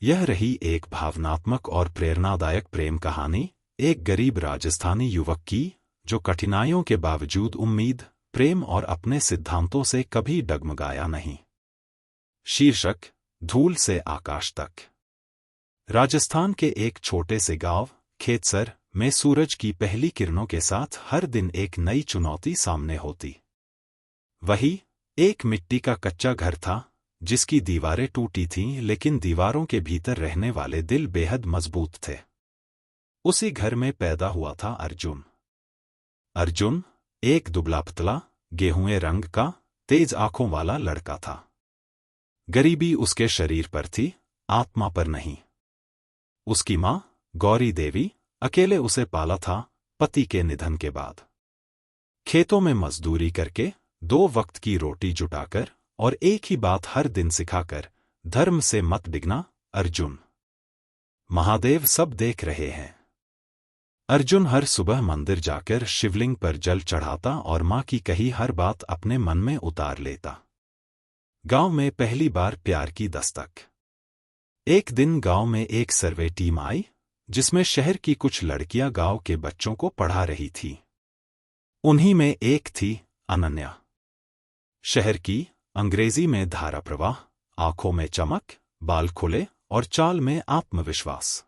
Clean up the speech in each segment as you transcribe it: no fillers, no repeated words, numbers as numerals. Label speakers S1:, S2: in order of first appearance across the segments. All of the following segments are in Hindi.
S1: यह रही एक भावनात्मक और प्रेरणादायक प्रेम कहानी, एक गरीब राजस्थानी युवक की जो कठिनाइयों के बावजूद उम्मीद, प्रेम और अपने सिद्धांतों से कभी डगमगाया नहीं। शीर्षक: धूल से आकाश तक। राजस्थान के एक छोटे से गांव खेतसर में सूरज की पहली किरणों के साथ हर दिन एक नई चुनौती सामने होती। वही एक मिट्टी का कच्चा घर था जिसकी दीवारें टूटी थीं, लेकिन दीवारों के भीतर रहने वाले दिल बेहद मजबूत थे। उसी घर में पैदा हुआ था अर्जुन। अर्जुन एक दुबला पतला, गेहूं रंग का, तेज आंखों वाला लड़का था। गरीबी उसके शरीर पर थी, आत्मा पर नहीं। उसकी मां गौरी देवी अकेले उसे पाला था, पति के निधन के बाद। खेतों में मजदूरी करके, 2 वक्त की रोटी जुटाकर और एक ही बात हर दिन सिखाकर, धर्म से मत डिगना अर्जुन। महादेव सब देख रहे हैं। अर्जुन हर सुबह मंदिर जाकर शिवलिंग पर जल चढ़ाता और मां की कही हर बात अपने मन में उतार लेता। गांव में पहली बार प्यार की दस्तक। एक दिन गांव में एक सर्वे टीम आई जिसमें शहर की कुछ लड़कियां गांव के बच्चों को पढ़ा रही थी। उन्हीं में एक थी अनन्या। शहर की, अंग्रेजी में धारा प्रवाह, आंखों में चमक, बाल खुले और चाल में आत्मविश्वास।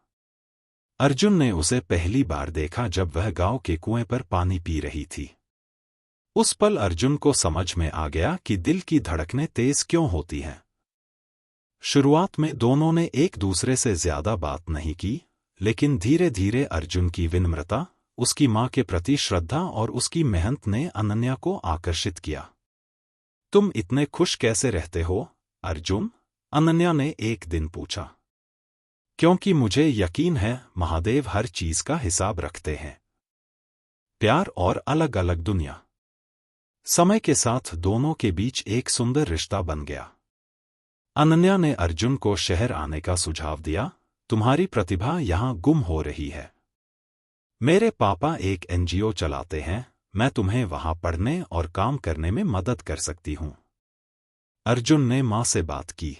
S1: अर्जुन ने उसे पहली बार देखा जब वह गांव के कुएं पर पानी पी रही थी। उस पल अर्जुन को समझ में आ गया कि दिल की धड़कनें तेज क्यों होती हैं। शुरुआत में दोनों ने एक दूसरे से ज्यादा बात नहीं की, लेकिन धीरे धीरे अर्जुन की विनम्रता, उसकी मां के प्रति श्रद्धा और उसकी मेहनत ने अनन्या को आकर्षित किया। तुम इतने खुश कैसे रहते हो, अर्जुन? अनन्या ने एक दिन पूछा। क्योंकि मुझे यकीन है महादेव हर चीज का हिसाब रखते हैं। प्यार और अलग अलग दुनिया। समय के साथ दोनों के बीच एक सुंदर रिश्ता बन गया। अनन्या ने अर्जुन को शहर आने का सुझाव दिया। तुम्हारी प्रतिभा यहां गुम हो रही है। मेरे पापा एक एनजीओ चलाते हैं, मैं तुम्हें वहां पढ़ने और काम करने में मदद कर सकती हूं। अर्जुन ने मां से बात की।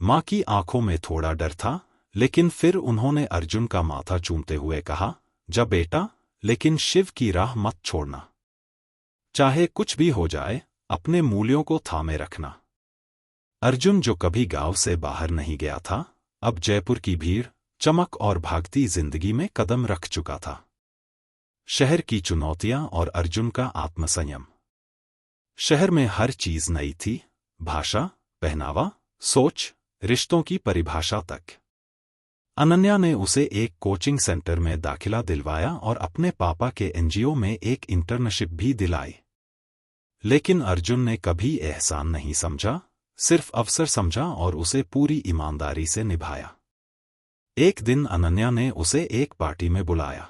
S1: मां की आंखों में थोड़ा डर था, लेकिन फिर उन्होंने अर्जुन का माथा चूमते हुए कहा, जा बेटा, लेकिन शिव की राह मत छोड़ना। चाहे कुछ भी हो जाए, अपने मूल्यों को थामे रखना। अर्जुन, जो कभी गांव से बाहर नहीं गया था, अब जयपुर की भीड़, चमक और भागती जिंदगी में कदम रख चुका था। शहर की चुनौतियां और अर्जुन का आत्मसंयम। शहर में हर चीज नई थी, भाषा, पहनावा, सोच, रिश्तों की परिभाषा तक। अनन्या ने उसे एक कोचिंग सेंटर में दाखिला दिलवाया और अपने पापा के एनजीओ में एक इंटर्नशिप भी दिलाई। लेकिन अर्जुन ने कभी एहसान नहीं समझा, सिर्फ अवसर समझा और उसे पूरी ईमानदारी से निभाया। एक दिन अनन्या ने उसे एक पार्टी में बुलाया।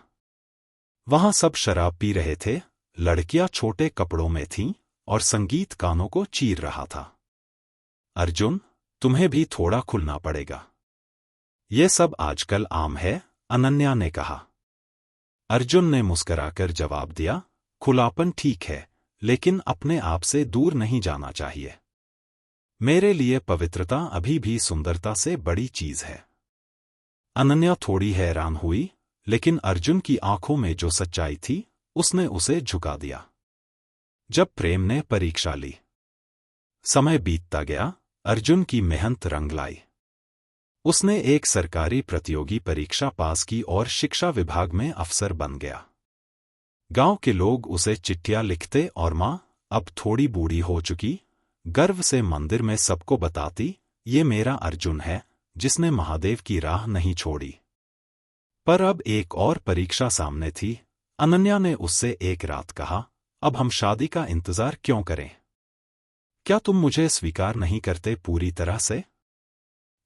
S1: वहां सब शराब पी रहे थे, लड़कियां छोटे कपड़ों में थीं और संगीत कानों को चीर रहा था। अर्जुन, तुम्हें भी थोड़ा खुलना पड़ेगा। ये सब आजकल आम है, अनन्या ने कहा। अर्जुन ने मुस्कुराकर जवाब दिया, खुलापन ठीक है, लेकिन अपने आप से दूर नहीं जाना चाहिए। मेरे लिए पवित्रता अभी भी सुंदरता से बड़ी चीज है। अनन्या थोड़ी हैरान हुई, लेकिन अर्जुन की आंखों में जो सच्चाई थी, उसने उसे झुका दिया। जब प्रेम ने परीक्षा ली। समय बीतता गया, अर्जुन की मेहनत रंग लाई। उसने एक सरकारी प्रतियोगी परीक्षा पास की और शिक्षा विभाग में अफसर बन गया। गांव के लोग उसे चिट्ठियां लिखते और मां, अब थोड़ी बूढ़ी हो चुकी, गर्व से मंदिर में सबको बताती, ये मेरा अर्जुन है, जिसने महादेव की राह नहीं छोड़ी। पर अब एक और परीक्षा सामने थी। अनन्या ने उससे एक रात कहा, अब हम शादी का इंतजार क्यों करें? क्या तुम मुझे स्वीकार नहीं करते पूरी तरह से?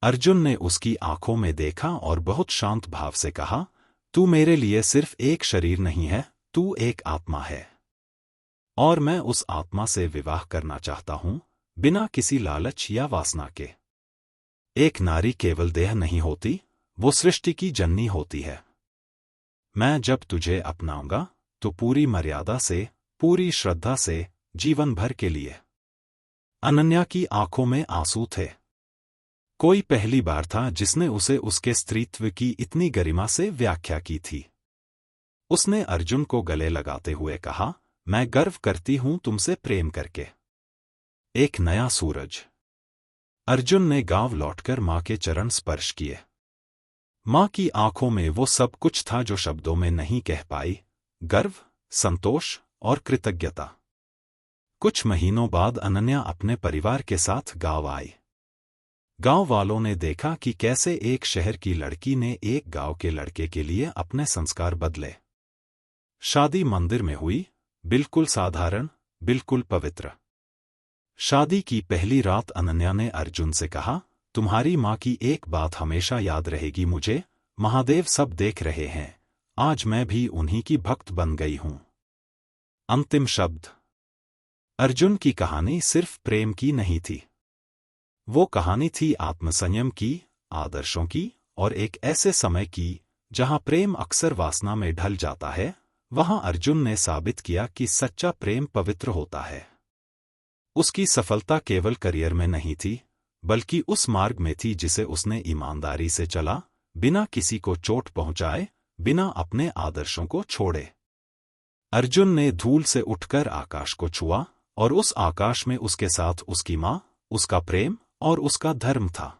S1: अर्जुन ने उसकी आंखों में देखा और बहुत शांत भाव से कहा, तू मेरे लिए सिर्फ एक शरीर नहीं है, तू एक आत्मा है। और मैं उस आत्मा से विवाह करना चाहता हूं, बिना किसी लालच या वासना के। एक नारी केवल देह नहीं होती, वो सृष्टि की जननी होती है। मैं जब तुझे अपनाऊंगा, तो पूरी मर्यादा से, पूरी श्रद्धा से, जीवन भर के लिए। अनन्या की आंखों में आंसू थे। कोई पहली बार था जिसने उसे उसके स्त्रीत्व की इतनी गरिमा से व्याख्या की थी। उसने अर्जुन को गले लगाते हुए कहा, मैं गर्व करती हूं तुमसे प्रेम करके। एक नया सूरज। अर्जुन ने गांव लौटकर मां के चरण स्पर्श किए। मां की आंखों में वो सब कुछ था जो शब्दों में नहीं कह पाई, गर्व, संतोष और कृतज्ञता। कुछ महीनों बाद अनन्या अपने परिवार के साथ गांव आई। गांव वालों ने देखा कि कैसे एक शहर की लड़की ने एक गांव के लड़के के लिए अपने संस्कार बदले। शादी मंदिर में हुई, बिल्कुल साधारण, बिल्कुल पवित्र। शादी की पहली रात अनन्या ने अर्जुन से कहा, तुम्हारी मां की एक बात हमेशा याद रहेगी मुझे, महादेव सब देख रहे हैं, आज मैं भी उन्हीं की भक्त बन गई हूं। अंतिम शब्द। अर्जुन की कहानी सिर्फ प्रेम की नहीं थी। वो कहानी थी आत्मसंयम की, आदर्शों की और एक ऐसे समय की जहां प्रेम अक्सर वासना में ढल जाता है। वहां अर्जुन ने साबित किया कि सच्चा प्रेम पवित्र होता है। उसकी सफलता केवल करियर में नहीं थी, बल्कि उस मार्ग में थी जिसे उसने ईमानदारी से चला, बिना किसी को चोट पहुंचाए, बिना अपने आदर्शों को छोड़े। अर्जुन ने धूल से उठकर आकाश को छुआ, और उस आकाश में उसके साथ उसकी मां, उसका प्रेम और उसका धर्म था।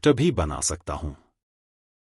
S1: तभी बना सकता हूं।